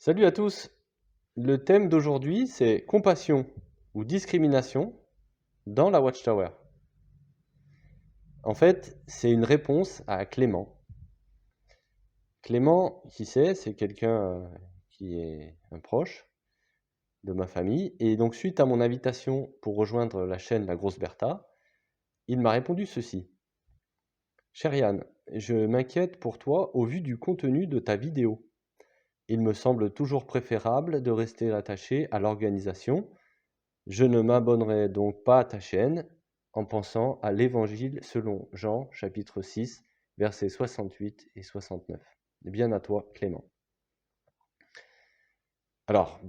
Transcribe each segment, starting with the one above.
Salut à tous. Le thème d'aujourd'hui, c'est compassion ou discrimination dans la Watchtower. En fait, c'est une réponse à Clément. Clément, qui c'est quelqu'un qui est un proche de ma famille. Et donc, suite à mon invitation pour rejoindre la chaîne La Grosse Bertha, il m'a répondu ceci. Cher Yann, je m'inquiète pour toi au vu du contenu de ta vidéo. Il me semble toujours préférable de rester attaché à l'organisation. Je ne m'abonnerai donc pas à ta chaîne en pensant à l'Évangile selon Jean, chapitre 6, versets 68 et 69. Bien à toi, Clément. Alors,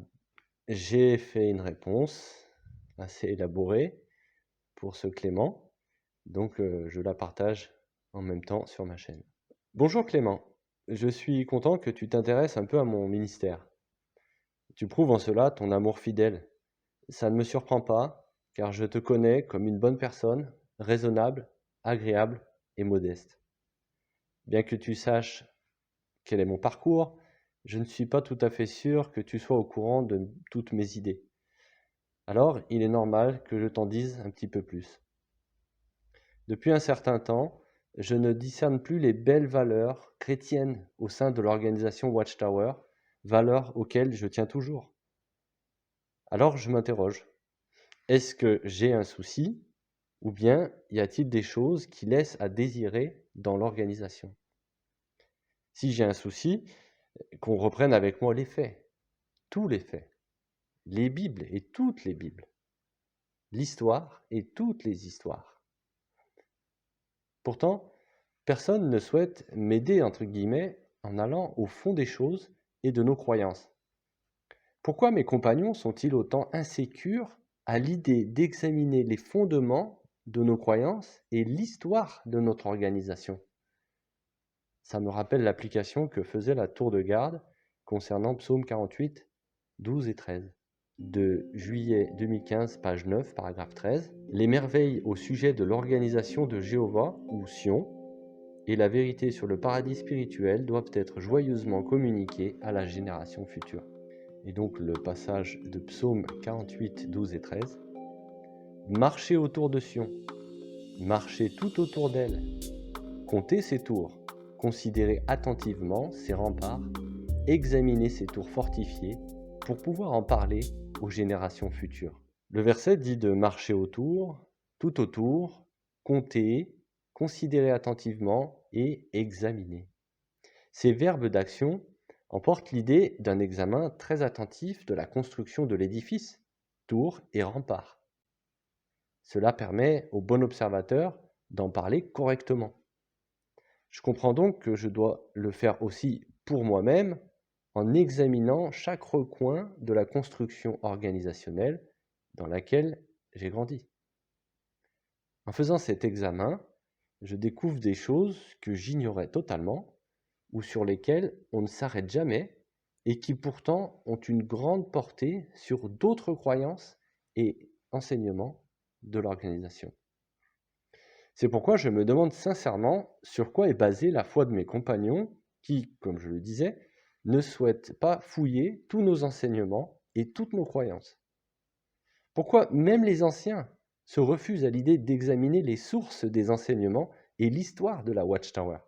j'ai fait une réponse assez élaborée pour ce Clément, donc je la partage en même temps sur ma chaîne. Bonjour Clément, je suis content que tu t'intéresses un peu à mon ministère. Tu prouves en cela ton amour fidèle. Ça ne me surprend pas, car je te connais comme une bonne personne, raisonnable, agréable et modeste. Bien que tu saches quel est mon parcours, je ne suis pas tout à fait sûr que tu sois au courant de toutes mes idées. Alors, il est normal que je t'en dise un petit peu plus. Depuis un certain temps, je ne discerne plus les belles valeurs chrétiennes au sein de l'organisation Watchtower, valeurs auxquelles je tiens toujours. Alors je m'interroge. Est-ce que j'ai un souci ou bien y a-t-il des choses qui laissent à désirer dans l'organisation? Si j'ai un souci, qu'on reprenne avec moi les faits, tous les faits, les Bibles et toutes les Bibles, l'histoire et toutes les histoires. Pourtant, personne ne souhaite m'aider, entre guillemets, en allant au fond des choses et de nos croyances. Pourquoi mes compagnons sont-ils autant insécures à l'idée d'examiner les fondements de nos croyances et l'histoire de notre organisation? Ça me rappelle l'application que faisait la tour de garde concernant Psaume 48, 12 et 13. De juillet 2015, page 9, paragraphe 13. Les merveilles au sujet de l'organisation de Jéhovah, ou Sion, et la vérité sur le paradis spirituel doivent être joyeusement communiquées à la génération future. Et donc le passage de Psaume 48, 12 et 13. Marchez autour de Sion, marchez tout autour d'elle, comptez ses tours, considérez attentivement ses remparts, examinez ses tours fortifiées pour pouvoir en parler aux générations futures. Le verset dit de marcher autour, tout autour, compter, considérer attentivement et examiner. Ces verbes d'action emportent l'idée d'un examen très attentif de la construction de l'édifice, tours et remparts. Cela permet au bon observateur d'en parler correctement. Je comprends donc que je dois le faire aussi pour moi-même en examinant chaque recoin de la construction organisationnelle dans laquelle j'ai grandi. En faisant cet examen, je découvre des choses que j'ignorais totalement ou sur lesquelles on ne s'arrête jamais et qui pourtant ont une grande portée sur d'autres croyances et enseignements de l'organisation. C'est pourquoi je me demande sincèrement sur quoi est basée la foi de mes compagnons qui, comme je le disais, ne souhaitent pas fouiller tous nos enseignements et toutes nos croyances. Pourquoi même les anciens se refusent à l'idée d'examiner les sources des enseignements et l'histoire de la Watchtower.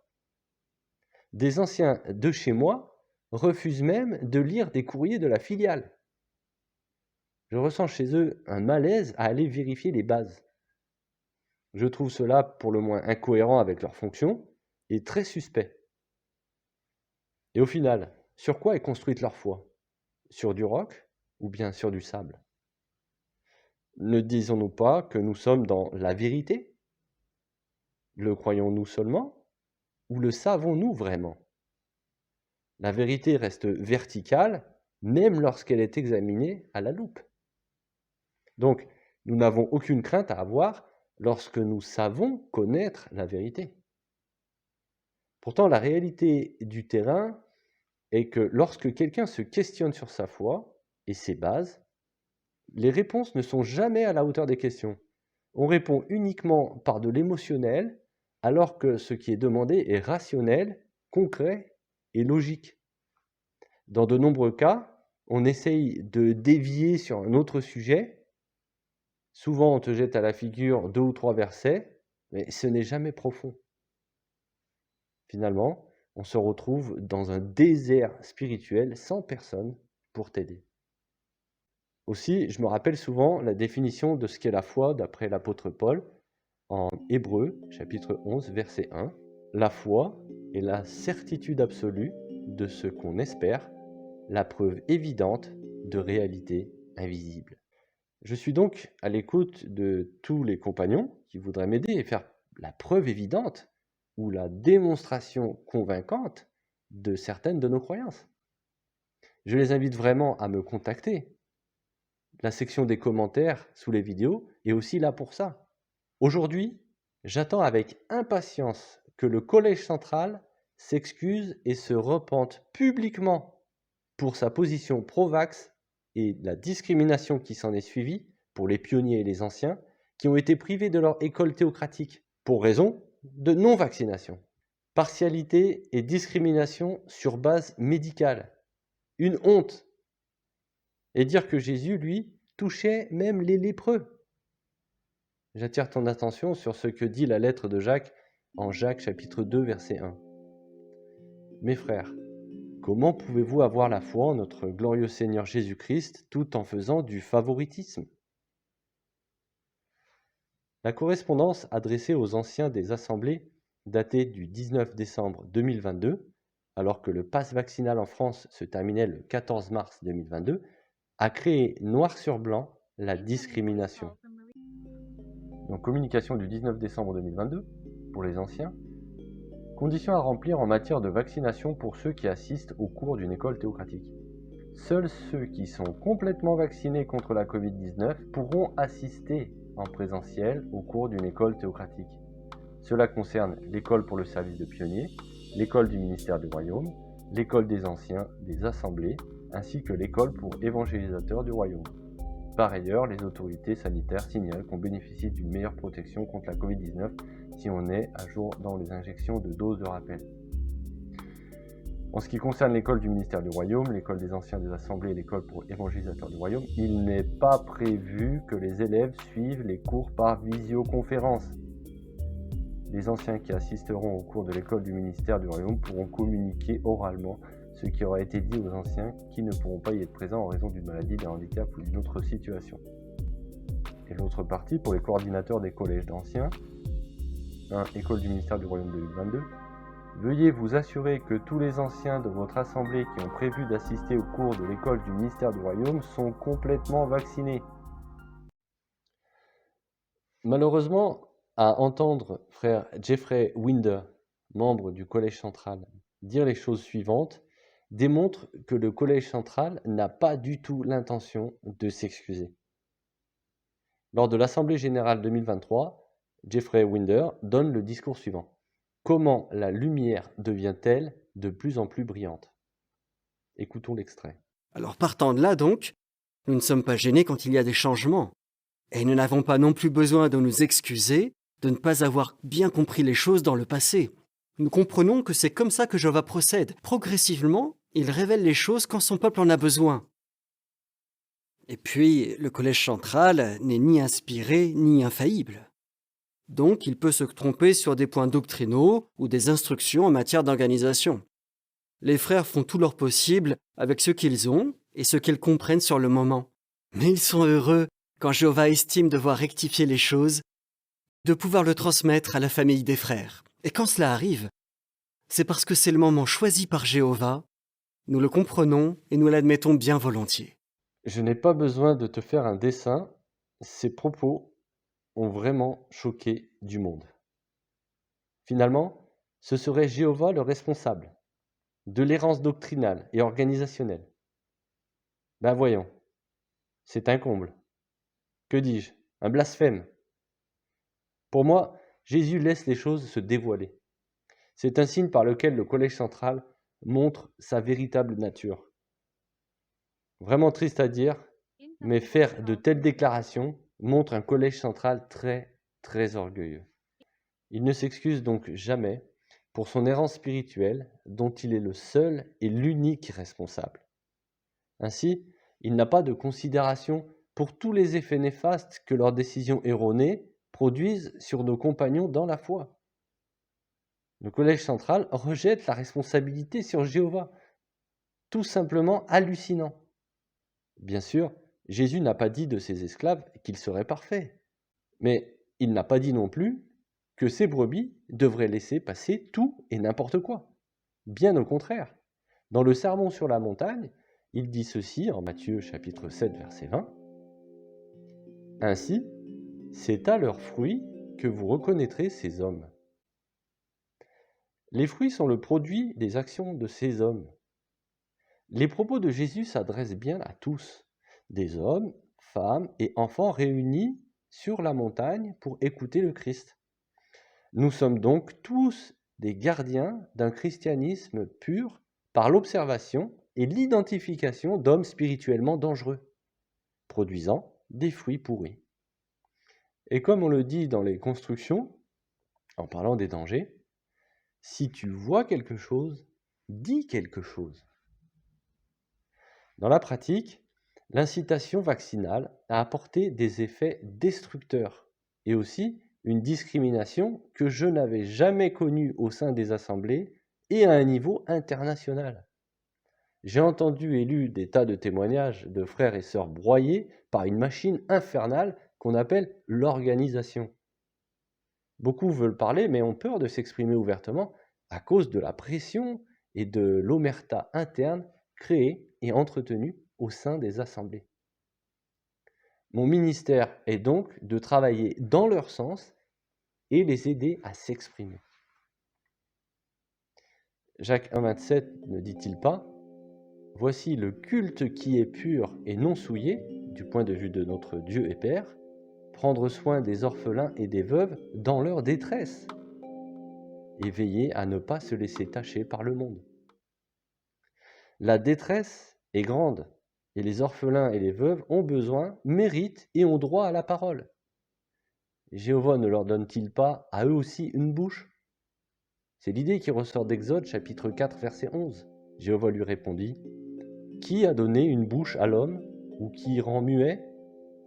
Des anciens de chez moi refusent même de lire des courriers de la filiale. Je ressens chez eux un malaise à aller vérifier les bases. Je trouve cela pour le moins incohérent avec leur fonction et très suspect. Et au final, sur quoi est construite leur foi? Sur du roc ou bien sur du sable? Ne disons-nous pas que nous sommes dans la vérité? Le croyons-nous seulement ou le savons-nous vraiment? La vérité reste verticale même lorsqu'elle est examinée à la loupe. Donc, nous n'avons aucune crainte à avoir lorsque nous savons connaître la vérité. Pourtant, la réalité du terrain est que lorsque quelqu'un se questionne sur sa foi et ses bases, les réponses ne sont jamais à la hauteur des questions. On répond uniquement par de l'émotionnel, alors que ce qui est demandé est rationnel, concret et logique. Dans de nombreux cas, on essaye de dévier sur un autre sujet. Souvent, on te jette à la figure 2 ou 3 versets, mais ce n'est jamais profond. Finalement, on se retrouve dans un désert spirituel sans personne pour t'aider. Aussi, je me rappelle souvent la définition de ce qu'est la foi d'après l'apôtre Paul en Hébreux, chapitre 11, verset 1. La foi est la certitude absolue de ce qu'on espère, la preuve évidente de réalités invisibles. Je suis donc à l'écoute de tous les compagnons qui voudraient m'aider et faire la preuve évidente ou la démonstration convaincante de certaines de nos croyances. Je les invite vraiment à me contacter. La section des commentaires sous les vidéos est aussi là pour ça. Aujourd'hui, j'attends avec impatience que le Collège central s'excuse et se repente publiquement pour sa position pro-vax et la discrimination qui s'en est suivie pour les pionniers et les anciens qui ont été privés de leur école théocratique pour raison de non-vaccination. Partialité et discrimination sur base médicale. Une honte. Et dire que Jésus, lui, touchait même les lépreux. J'attire ton attention sur ce que dit la lettre de Jacques en Jacques chapitre 2 verset 1. Mes frères, comment pouvez-vous avoir la foi en notre glorieux Seigneur Jésus-Christ tout en faisant du favoritisme? La correspondance adressée aux anciens des assemblées datée du 19 décembre 2022, alors que le pass vaccinal en France se terminait le 14 mars 2022, a créé noir sur blanc la discrimination. Donc, communication du 19 décembre 2022, pour les anciens. Conditions à remplir en matière de vaccination pour ceux qui assistent au cours d'une école théocratique. Seuls ceux qui sont complètement vaccinés contre la Covid-19 pourront assister en présentiel au cours d'une école théocratique. Cela concerne l'école pour le service de pionniers, l'école du ministère du Royaume, l'école des anciens des assemblées, ainsi que l'école pour évangélisateurs du Royaume. Par ailleurs, les autorités sanitaires signalent qu'on bénéficie d'une meilleure protection contre la Covid-19 si on est à jour dans les injections de doses de rappel. En ce qui concerne l'école du ministère du Royaume, l'école des anciens des assemblées et l'école pour évangélisateurs du Royaume, il n'est pas prévu que les élèves suivent les cours par visioconférence. Les anciens qui assisteront au cours de l'école du ministère du Royaume pourront communiquer oralement ce qui aura été dit aux anciens qui ne pourront pas y être présents en raison d'une maladie, d'un handicap ou d'une autre situation. Et l'autre partie, pour les coordinateurs des collèges d'anciens, 1. École du ministère du Royaume 2022, veuillez vous assurer que tous les anciens de votre assemblée qui ont prévu d'assister au cours de l'école du ministère du Royaume sont complètement vaccinés. Malheureusement, à entendre frère Jeffrey Winder, membre du Collège central, dire les choses suivantes, démontre que le Collège central n'a pas du tout l'intention de s'excuser. Lors de l'Assemblée générale 2023, Jeffrey Winder donne le discours suivant. Comment la lumière devient-elle de plus en plus brillante? Écoutons l'extrait. Alors partant de là donc, nous ne sommes pas gênés quand il y a des changements. Et nous n'avons pas non plus besoin de nous excuser de ne pas avoir bien compris les choses dans le passé. Nous comprenons que c'est comme ça que Jéhovah procède. Progressivement, il révèle les choses quand son peuple en a besoin. Et puis, le collège central n'est ni inspiré ni infaillible. Donc, il peut se tromper sur des points doctrinaux ou des instructions en matière d'organisation. Les frères font tout leur possible avec ce qu'ils ont et ce qu'ils comprennent sur le moment. Mais ils sont heureux, quand Jéhovah estime devoir rectifier les choses, de pouvoir le transmettre à la famille des frères. Et quand cela arrive, c'est parce que c'est le moment choisi par Jéhovah, nous le comprenons et nous l'admettons bien volontiers. Je n'ai pas besoin de te faire un dessin, ces propos ont vraiment choqué du monde. Finalement, ce serait Jéhovah le responsable de l'errance doctrinale et organisationnelle. Ben voyons, c'est un comble. Que dis-je? Un blasphème. Pour moi, Jésus laisse les choses se dévoiler. C'est un signe par lequel le Collège central montre sa véritable nature. Vraiment triste à dire, mais faire de telles déclarations montre un Collège central très, très orgueilleux. Il ne s'excuse donc jamais, pour son errance spirituelle dont il est le seul et l'unique responsable. Ainsi, il n'a pas de considération pour tous les effets néfastes que leurs décisions erronées produisent sur nos compagnons dans la foi. Le Collège central rejette la responsabilité sur Jéhovah, tout simplement hallucinant. Bien sûr, Jésus n'a pas dit de ses esclaves qu'ils seraient parfaits, mais il n'a pas dit non plus que ses brebis devraient laisser passer tout et n'importe quoi. Bien au contraire. Dans le Sermon sur la montagne, il dit ceci en Matthieu chapitre 7 verset 20. Ainsi, c'est à leurs fruits que vous reconnaîtrez ces hommes. Les fruits sont le produit des actions de ces hommes. Les propos de Jésus s'adressent bien à tous, des hommes, femmes et enfants réunis sur la montagne pour écouter le Christ. Nous sommes donc tous des gardiens d'un christianisme pur par l'observation et l'identification d'hommes spirituellement dangereux, produisant des fruits pourris. Et comme on le dit dans les constructions, en parlant des dangers, si tu vois quelque chose, dis quelque chose. Dans la pratique, l'incitation vaccinale a apporté des effets destructeurs et aussi une discrimination que je n'avais jamais connue au sein des assemblées et à un niveau international. J'ai entendu et lu des tas de témoignages de frères et sœurs broyés par une machine infernale qu'on appelle l'organisation. Beaucoup veulent parler mais ont peur de s'exprimer ouvertement à cause de la pression et de l'omerta interne créée et entretenue au sein des assemblées. Mon ministère est donc de travailler dans leur sens et les aider à s'exprimer. Jacques 1,27 ne dit-il pas « Voici le culte qui est pur et non souillé, du point de vue de notre Dieu et Père, prendre soin des orphelins et des veuves dans leur détresse, et veiller à ne pas se laisser tacher par le monde. » La détresse est grande, et les orphelins et les veuves ont besoin, méritent et ont droit à la parole. Jéhovah ne leur donne-t-il pas à eux aussi une bouche? C'est l'idée qui ressort d'Exode chapitre 4 verset 11. Jéhovah lui répondit, « Qui a donné une bouche à l'homme, ou qui rend muet,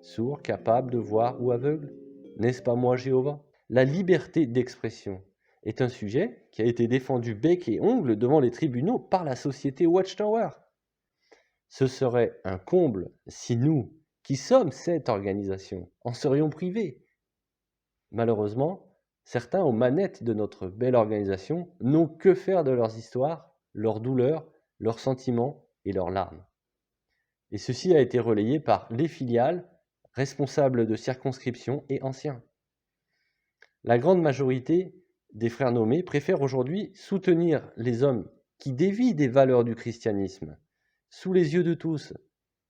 sourd, capable de voir ou aveugle? N'est-ce pas moi Jéhovah ?» La liberté d'expression est un sujet qui a été défendu bec et ongle devant les tribunaux par la société Watchtower. Ce serait un comble si nous, qui sommes cette organisation, en serions privés. Malheureusement, certains aux manettes de notre belle organisation n'ont que faire de leurs histoires, leurs douleurs, leurs sentiments et leurs larmes. Et ceci a été relayé par les filiales, responsables de circonscription et anciens. La grande majorité des frères nommés préfèrent aujourd'hui soutenir les hommes qui dévient des valeurs du christianisme sous les yeux de tous,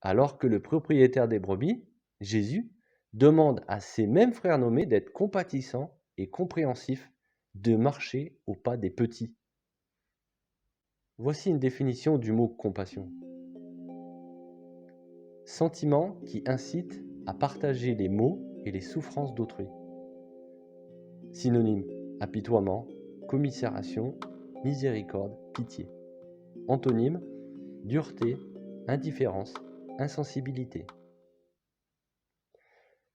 alors que le propriétaire des brebis, Jésus, demande à ces mêmes frères nommés d'être compatissants et compréhensifs, de marcher au pas des petits. Voici une définition du mot compassion. Sentiment qui incite à partager les maux et les souffrances d'autrui. Synonyme, apitoiement, commisération, miséricorde, pitié. Antonyme, dureté, indifférence, insensibilité.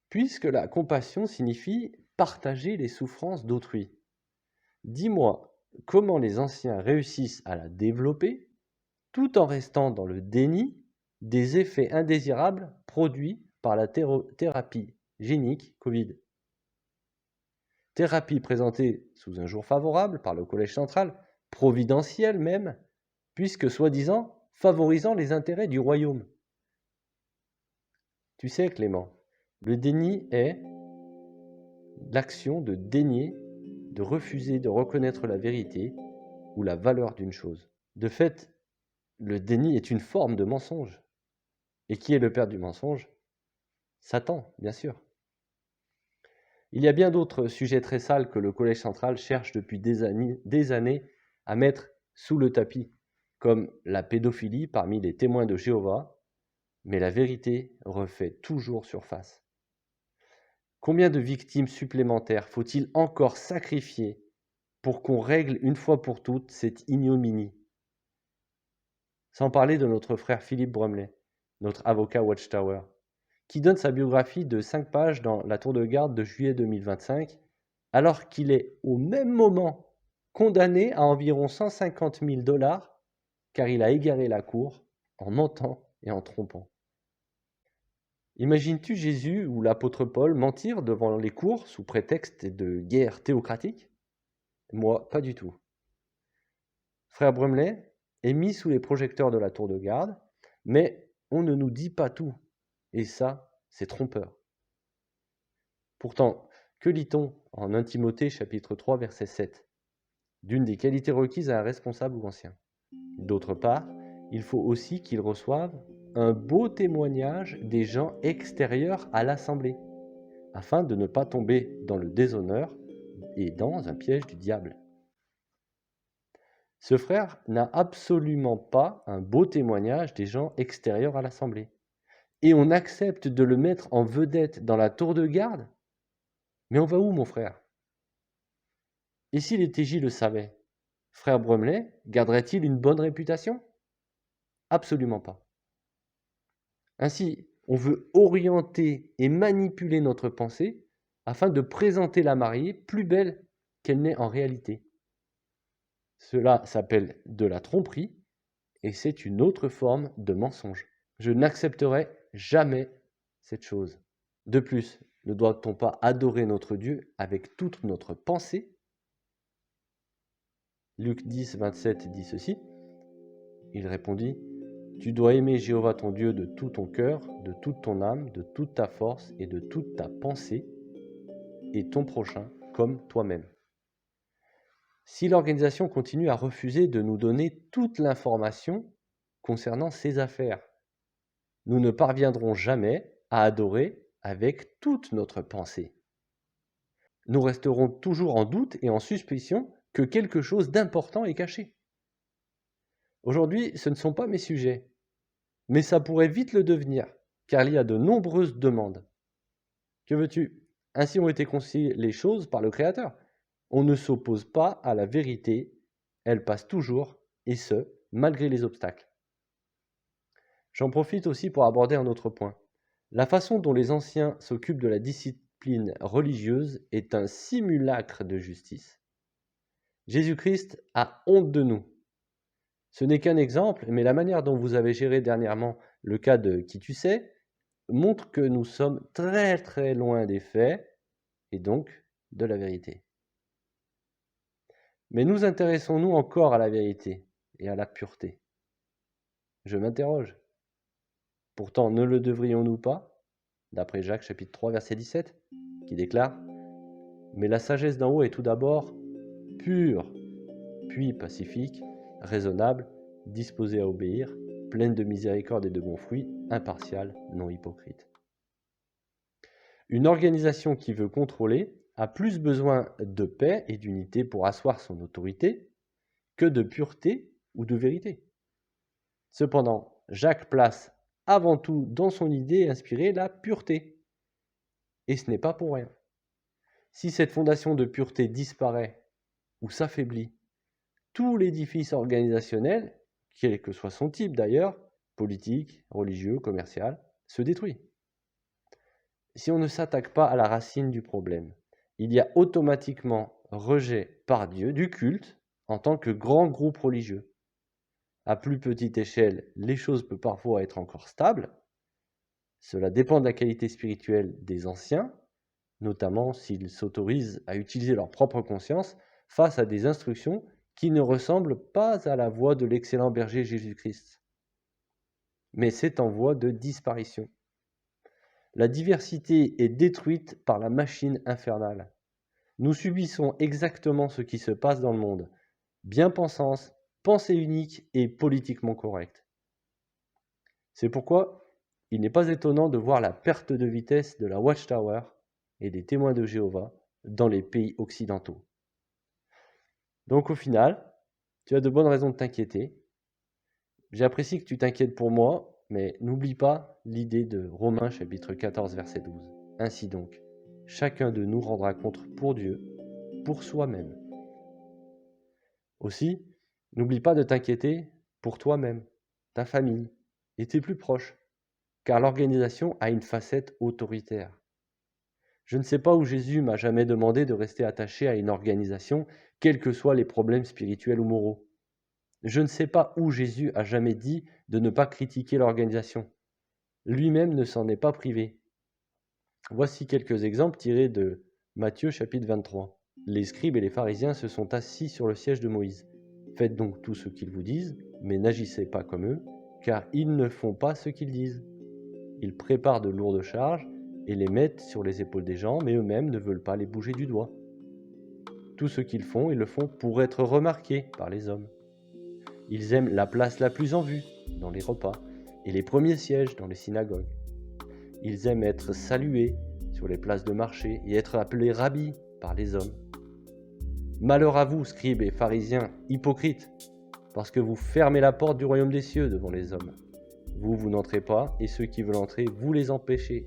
Puisque la compassion signifie partager les souffrances d'autrui, dis-moi comment les anciens réussissent à la développer tout en restant dans le déni des effets indésirables produits par la thérapie génique Covid. Thérapie présentée sous un jour favorable par le Collège central, providentielle même, puisque soi-disant favorisant les intérêts du royaume. Tu sais, Clément, le déni est l'action de dénier, de refuser de reconnaître la vérité ou la valeur d'une chose. De fait, le déni est une forme de mensonge. Et qui est le père du mensonge? Satan, bien sûr. Il y a bien d'autres sujets très sales que le Collège central cherche depuis des années à mettre sous le tapis, comme la pédophilie parmi les témoins de Jéhovah, mais la vérité refait toujours surface. Combien de victimes supplémentaires faut-il encore sacrifier pour qu'on règle une fois pour toutes cette ignominie. Sans parler de notre frère Philippe Brumley, notre avocat Watchtower, qui donne sa biographie de 5 pages dans La Tour de Garde de juillet 2025, alors qu'il est au même moment condamné à environ 150 000 dollars car il a égaré la cour en mentant et en trompant. Imagines-tu Jésus ou l'apôtre Paul mentir devant les cours sous prétexte de guerre théocratique? Moi, pas du tout. Frère Brumley est mis sous les projecteurs de la tour de garde, mais on ne nous dit pas tout, et ça, c'est trompeur. Pourtant, que lit-on en 1 Timothée chapitre 3 verset 7? D'une des qualités requises à un responsable ou ancien. D'autre part, il faut aussi qu'il reçoive un beau témoignage des gens extérieurs à l'assemblée, afin de ne pas tomber dans le déshonneur et dans un piège du diable. Ce frère n'a absolument pas un beau témoignage des gens extérieurs à l'assemblée. Et on accepte de le mettre en vedette dans la tour de garde? Mais on va où, mon frère? Et si les TJ le savaient, frère Brumley garderait-il une bonne réputation? Absolument pas. Ainsi, on veut orienter et manipuler notre pensée afin de présenter la mariée plus belle qu'elle n'est en réalité. Cela s'appelle de la tromperie et c'est une autre forme de mensonge. Je n'accepterai jamais cette chose. De plus, ne doit-on pas adorer notre Dieu avec toute notre pensée? Luc 10, 27 dit ceci. Il répondit, tu dois aimer Jéhovah ton Dieu de tout ton cœur, de toute ton âme, de toute ta force et de toute ta pensée, et ton prochain comme toi-même. Si l'organisation continue à refuser de nous donner toute l'information concernant ses affaires, nous ne parviendrons jamais à adorer avec toute notre pensée. Nous resterons toujours en doute et en suspicion que quelque chose d'important est caché. Aujourd'hui, ce ne sont pas mes sujets, mais ça pourrait vite le devenir, car il y a de nombreuses demandes. Que veux-tu? Ainsi ont été conçues les choses par le Créateur. On ne s'oppose pas à la vérité, elle passe toujours, et ce, malgré les obstacles. J'en profite aussi pour aborder un autre point. La façon dont les anciens s'occupent de la discipline religieuse est un simulacre de justice. Jésus-Christ a honte de nous. Ce n'est qu'un exemple, mais la manière dont vous avez géré dernièrement le cas de qui tu sais montre que nous sommes très très loin des faits et donc de la vérité. Mais nous intéressons-nous encore à la vérité et à la pureté? Je m'interroge. Pourtant, ne le devrions-nous pas? D'après Jacques chapitre 3 verset 17, qui déclare « Mais la sagesse d'en haut est tout d'abord pure, puis pacifique, raisonnable, disposée à obéir, pleine de miséricorde et de bons fruits, impartiale, non hypocrite. » Une organisation qui veut contrôler a plus besoin de paix et d'unité pour asseoir son autorité que de pureté ou de vérité. Cependant, Jacques place avant tout dans son idée inspirée la pureté. Et ce n'est pas pour rien. Si cette fondation de pureté disparaît ou s'affaiblit, tout l'édifice organisationnel, quel que soit son type d'ailleurs, politique, religieux, commercial, se détruit. Si on ne s'attaque pas à la racine du problème, il y a automatiquement rejet par Dieu du culte en tant que grand groupe religieux. À plus petite échelle, les choses peuvent parfois être encore stables. Cela dépend de la qualité spirituelle des anciens, notamment s'ils s'autorisent à utiliser leur propre conscience face à des instructions qui ne ressemblent pas à la voie de l'excellent berger Jésus-Christ. Mais c'est en voie de disparition. La diversité est détruite par la machine infernale. Nous subissons exactement ce qui se passe dans le monde. Bien-pensance, pensée unique et politiquement correcte. C'est pourquoi il n'est pas étonnant de voir la perte de vitesse de la Watchtower et des témoins de Jéhovah dans les pays occidentaux. Donc au final, tu as de bonnes raisons de t'inquiéter. J'apprécie que tu t'inquiètes pour moi, mais n'oublie pas l'idée de Romains chapitre 14 verset 12. Ainsi donc, chacun de nous rendra compte pour Dieu, pour soi-même. Aussi, n'oublie pas de t'inquiéter pour toi-même, ta famille et tes plus proches, car l'organisation a une facette autoritaire. Je ne sais pas où Jésus m'a jamais demandé de rester attaché à une organisation, quels que soient les problèmes spirituels ou moraux. Je ne sais pas où Jésus a jamais dit de ne pas critiquer l'organisation. Lui-même ne s'en est pas privé. Voici quelques exemples tirés de Matthieu chapitre 23. Les scribes et les pharisiens se sont assis sur le siège de Moïse. Faites donc tout ce qu'ils vous disent, mais n'agissez pas comme eux, car ils ne font pas ce qu'ils disent. Ils préparent de lourdes charges et les mettent sur les épaules des gens, mais eux-mêmes ne veulent pas les bouger du doigt. Tout ce qu'ils font, ils le font pour être remarqués par les hommes. Ils aiment la place la plus en vue dans les repas et les premiers sièges dans les synagogues. Ils aiment être salués sur les places de marché et être appelés rabbis par les hommes. Malheur à vous, scribes et pharisiens, hypocrites, parce que vous fermez la porte du royaume des cieux devant les hommes. Vous n'entrez pas, et ceux qui veulent entrer, vous les en empêchez,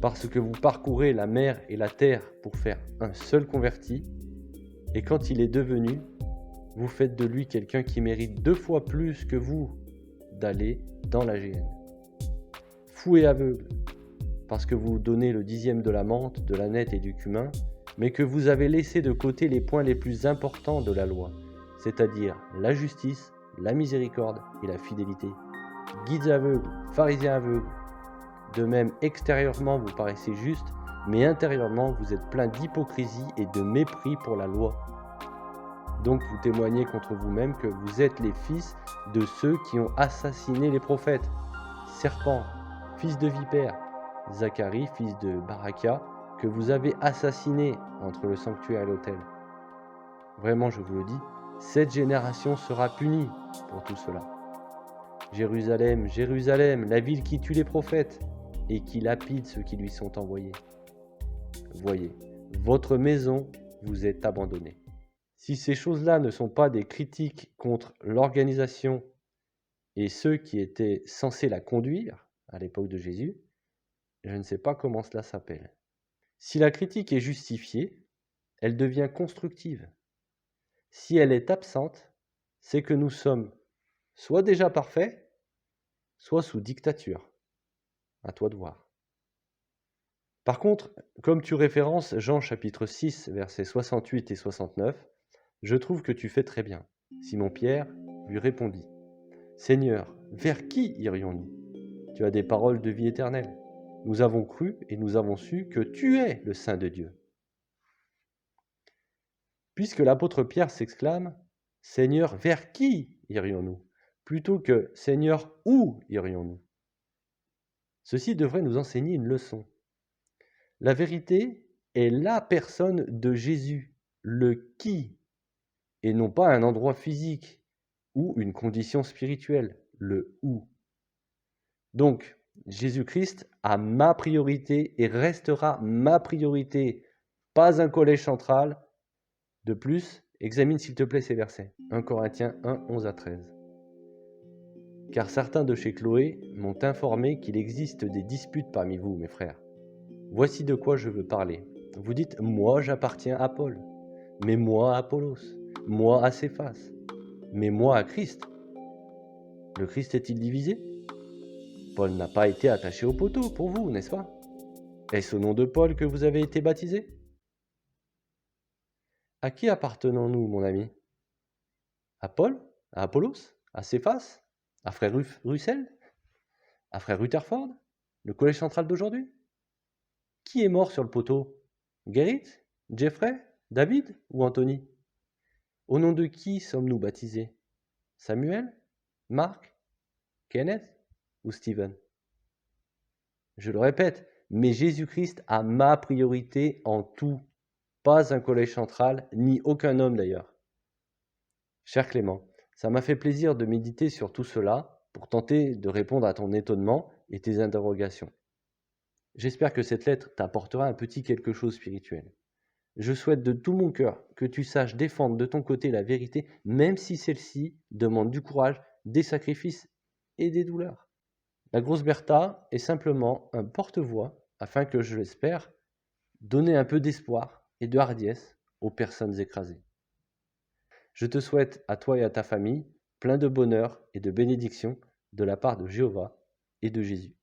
parce que vous parcourez la mer et la terre pour faire un seul converti, et quand il est devenu, vous faites de lui quelqu'un qui mérite 2 fois plus que vous d'aller dans la géhenne. Fou et aveugle, parce que vous donnez le 10e de la menthe, de la nette et du cumin, mais que vous avez laissé de côté les points les plus importants de la loi, c'est-à-dire la justice, la miséricorde et la fidélité. Guides aveugles, pharisiens aveugles, de même extérieurement vous paraissez justes, mais intérieurement vous êtes plein d'hypocrisie et de mépris pour la loi. Donc vous témoignez contre vous-même que vous êtes les fils de ceux qui ont assassiné les prophètes. Serpent, fils de vipère, Zacharie, fils de Baraka, que vous avez assassiné entre le sanctuaire et l'autel. Vraiment, je vous le dis, cette génération sera punie pour tout cela. Jérusalem, Jérusalem, la ville qui tue les prophètes et qui lapide ceux qui lui sont envoyés. Voyez, votre maison vous est abandonnée. Si ces choses-là ne sont pas des critiques contre l'organisation et ceux qui étaient censés la conduire à l'époque de Jésus, je ne sais pas comment cela s'appelle. Si la critique est justifiée, elle devient constructive. Si elle est absente, c'est que nous sommes soit déjà parfaits, soit sous dictature. À toi de voir. Par contre, comme tu références Jean chapitre 6, versets 68 et 69, je trouve que tu fais très bien. Simon-Pierre lui répondit, « Seigneur, vers qui irions-nous? Tu as des paroles de vie éternelle. Nous avons cru et nous avons su que tu es le Saint de Dieu. » Puisque l'apôtre Pierre s'exclame, « Seigneur, vers qui irions-nous » plutôt que « Seigneur, où irions-nous » Ceci devrait nous enseigner une leçon. La vérité est la personne de Jésus, le qui, et non pas un endroit physique ou une condition spirituelle, le où. Donc, Jésus-Christ a ma priorité et restera ma priorité, pas un collège central. De plus, examine s'il te plaît ces versets. 1 Corinthiens 1, 11 à 13. Car certains de chez Chloé m'ont informé qu'il existe des disputes parmi vous, mes frères. Voici de quoi je veux parler. Vous dites, moi j'appartiens à Paul, mais moi à Apollos, moi à Céphas, mais moi à Christ. Le Christ est-il divisé? Paul n'a pas été attaché au poteau pour vous, n'est-ce pas? Est-ce au nom de Paul que vous avez été baptisés? À qui appartenons-nous, mon ami? À Paul? À Apollos? À Céphas? À frère Russell? À frère Rutherford? Le collège central d'aujourd'hui? Qui est mort sur le poteau? Gerrit? Jeffrey? David ou Anthony? Au nom de qui sommes-nous baptisés? Samuel? Marc? Kenneth ou Stephen? Je le répète, mais Jésus-Christ a ma priorité en tout, pas un collège central, ni aucun homme d'ailleurs. Cher Clément, ça m'a fait plaisir de méditer sur tout cela pour tenter de répondre à ton étonnement et tes interrogations. J'espère que cette lettre t'apportera un petit quelque chose spirituel. Je souhaite de tout mon cœur que tu saches défendre de ton côté la vérité, même si celle-ci demande du courage, des sacrifices et des douleurs. La grosse Bertha est simplement un porte-voix afin que, je l'espère, donner un peu d'espoir et de hardiesse aux personnes écrasées. Je te souhaite à toi et à ta famille plein de bonheur et de bénédictions de la part de Jéhovah et de Jésus.